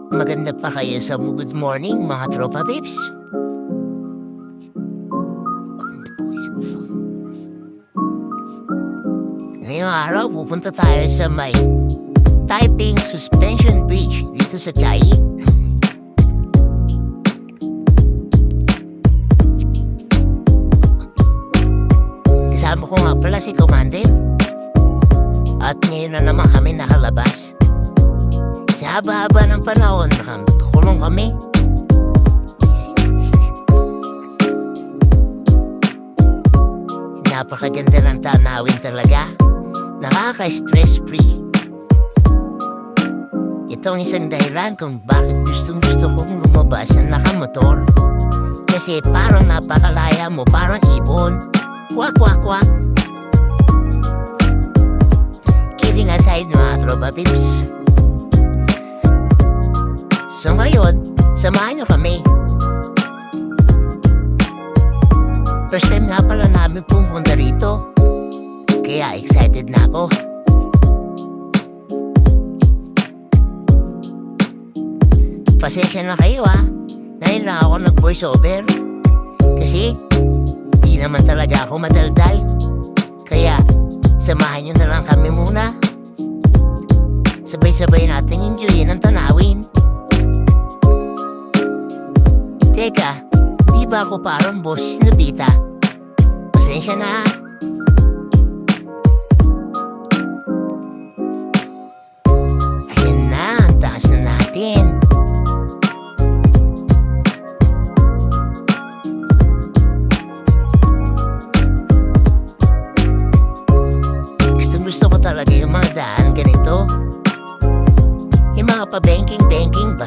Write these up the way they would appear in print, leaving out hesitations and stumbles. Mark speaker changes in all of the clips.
Speaker 1: Maganda pa kayo sa good morning mga tropa babes. Ngayong araw pupunta tayo sa may Taiping Suspension Bridge dito sa Chiayi. Kasama ko nga pala si Commander. At ngayon na naman kami nakalabas. Sa haba-haba ng panahon, nakakulong kami. Napakaganda ng tanawin talaga. Nakaka-stress free. Ito ang isang dahilan kung bakit gustong-gusto kong lumabas na nakamotor. Kasi parang napakalaya mo, parang ibon. Kwak, kwak, kwak. Kidding aside mga tropa pips. So ngayon, samahan nyo kami. First time nga pala namin pumunta rito. Kaya excited na ako. Pasensya na kayo Ngayon lang ako nag-voice over. Kasi di naman talaga ako madaldal. Kaya samahan nyo na lang kami muna. Sabay-sabay natin enjoyin ang tanawin. Teka, di ba ako parang boss Nobita? Pasensya na. Ayan na, ang taas na natin. Gusto ko talaga yung mga daan ganito. Yung mga pa-banking-banking ba?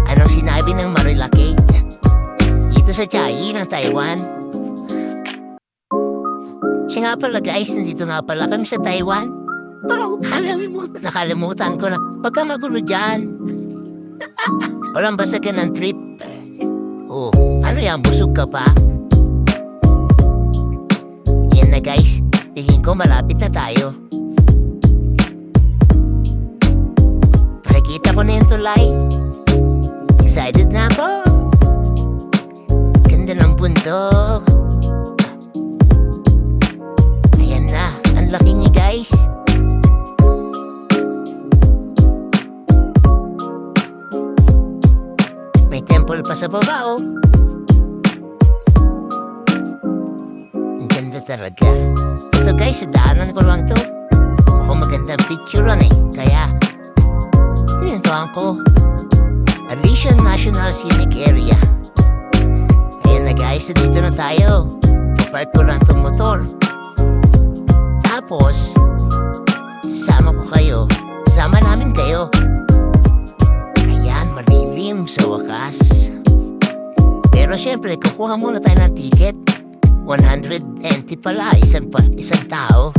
Speaker 1: Anong sinabi ng Marilaki? Dito sa Chiayi ng Taiwan. Siya nga pala guys, nandito nga pala kami sa Taiwan. Parang nakalimutan ko na. Huwag ka magulo dyan. Walang basagan ng trip. Oh, ano yan? Busog ka pa? Yan na guys. Tingin ko malapit na tayo. Nakikita ko na yung tulay. Excited na ako. Ganda ng bundok. Ayan na, ang laki niya guys. May temple pa sa baba Ang ganda talaga. Ito guys, sa daanan ko lang to. Mukhang magandang picturean Kaya pinintuan ko. Alishan National Scenic Area. Ayan na guys, dito na tayo. Park ko lang tong motor. Tapos sama ko kayo. Sama namin kayo. Ayan, malilim sa wakas. Pero syempre, kukuha muna tayo ng ticket. 100 NT pala, isang tao.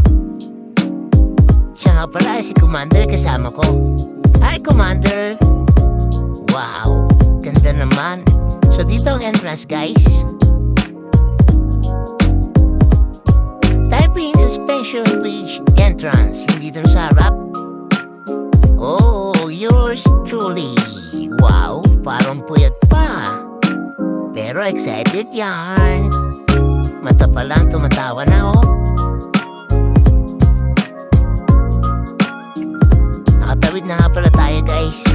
Speaker 1: Siya nga pala si Commander kasama ko. Hi Commander! Wow, ganda naman. So dito ang entrance guys. Taiping Suspension Bridge entrance. Hindi dun sa harap. Oh, yours truly. Wow, parang puyat pa. Pero excited yan. Mata pa lang tumatawa na Nakatawid na nga pala tayo guys.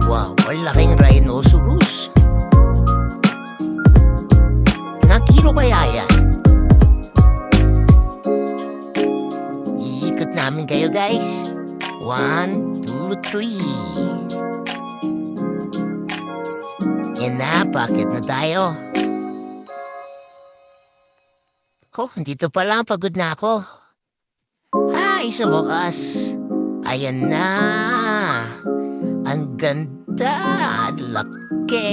Speaker 1: Wow, ang laking rhinoceros. Ilang kilo kaya yan? Iikot namin kayo guys. 1, 2, 3. Yan na, bakit na tayo? Dito pa lang, pagod na ako. Ay, sa wakas. Ayan na. Ang ganda. Ang laki.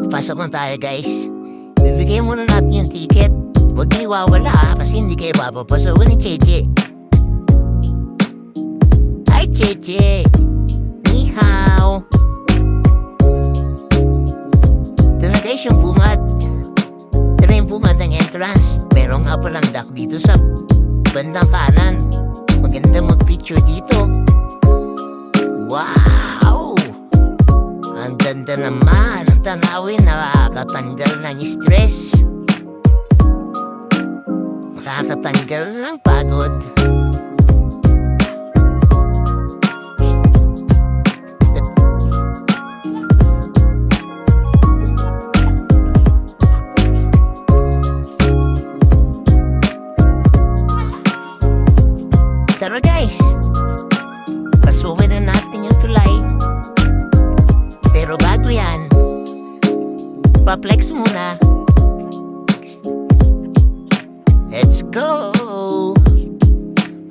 Speaker 1: Pasok na tayo, guys. Bibigyan muna natin yung ticket. Huwag niyo iwawala, kasi hindi kayo papapasokan ni Cheche. Hi, Cheche. Ni hao. Ito na guys yung bungad. Ito na yung bungad ng entrance. Merong nakapalandak dito sa bandang kanan. Maganda mag-picture dito. Wow! Ang ganda naman. Ang tanawin, nakakatanggal ng stress. Nakakatanggal ng pagod. Tara guys, pasukin na natin yung tulay. Pero bago yan, pa-flex muna. Let's go!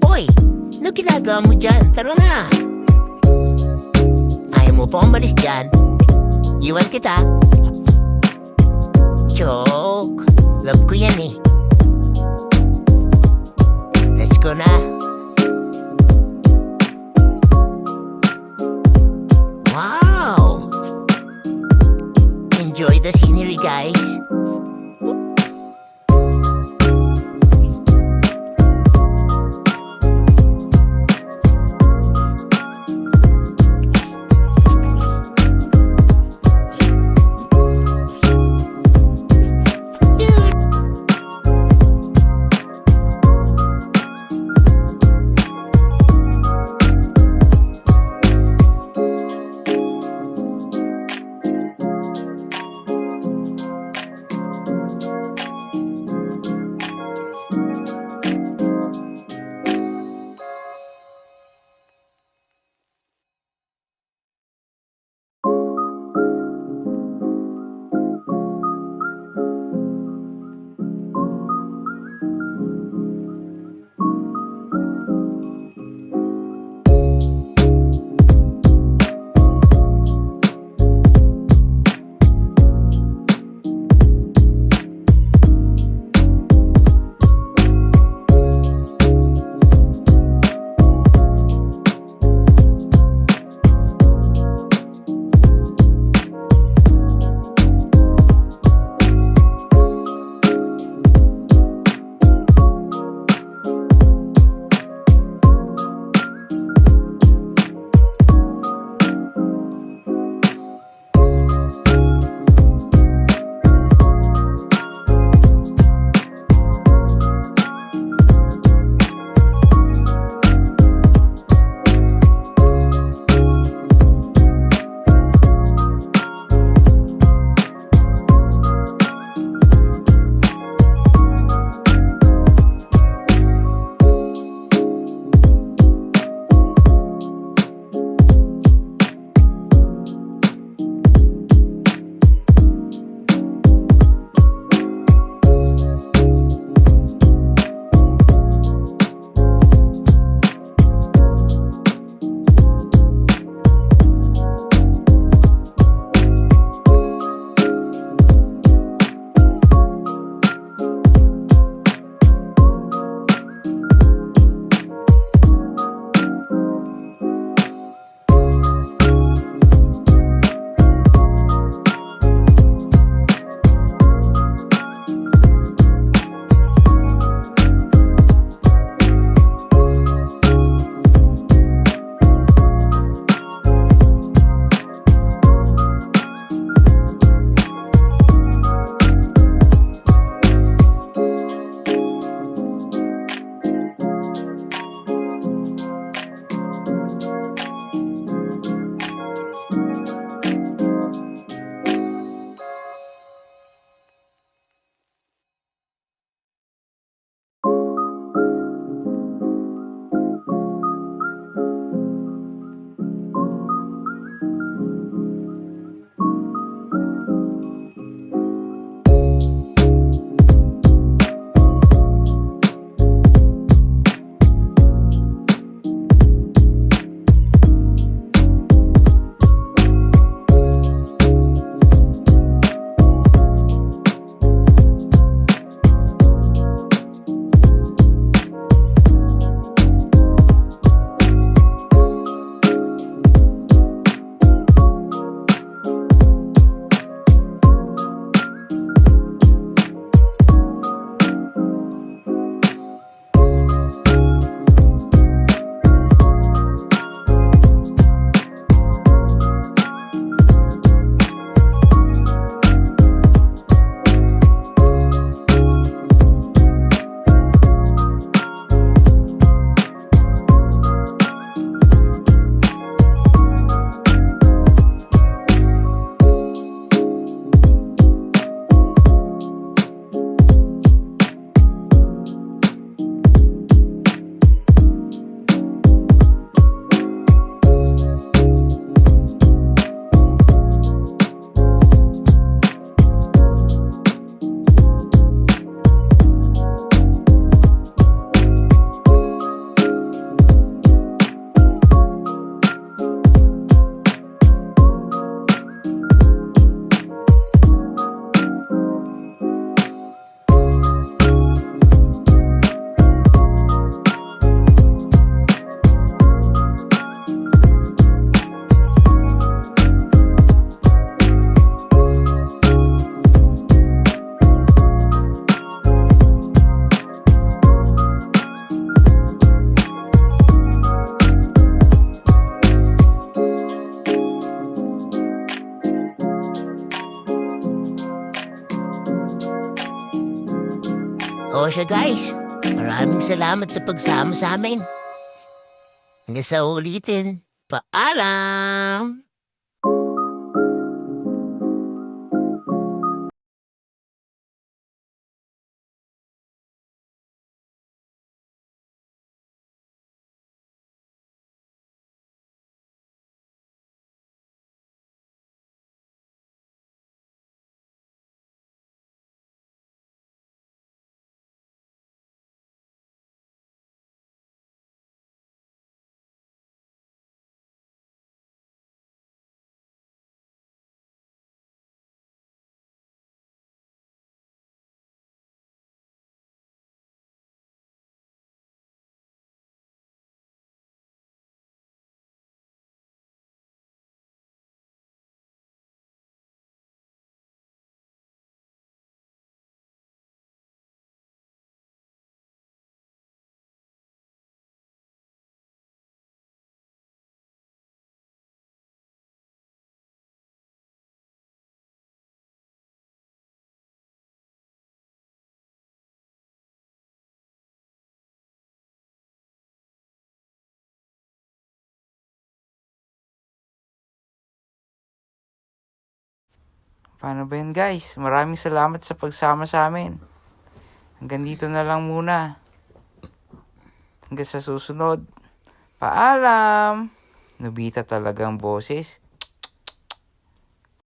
Speaker 1: Hoy, ano ginagawa mo dyan? Tara na! Ayaw mo pa umalis dyan? Iwan kita. Joke, love ko yan eh. Let's go na. Wow! Enjoy the scenery, guys. siya guys. Maraming salamat sa pagsama sa amin. Hanggang sa ulitin. Paalam!
Speaker 2: Paano ba yun guys? Maraming salamat sa pagsama sa amin. Hanggang dito na lang muna. Hanggang sa susunod. Paalam! Nobita talagang boses.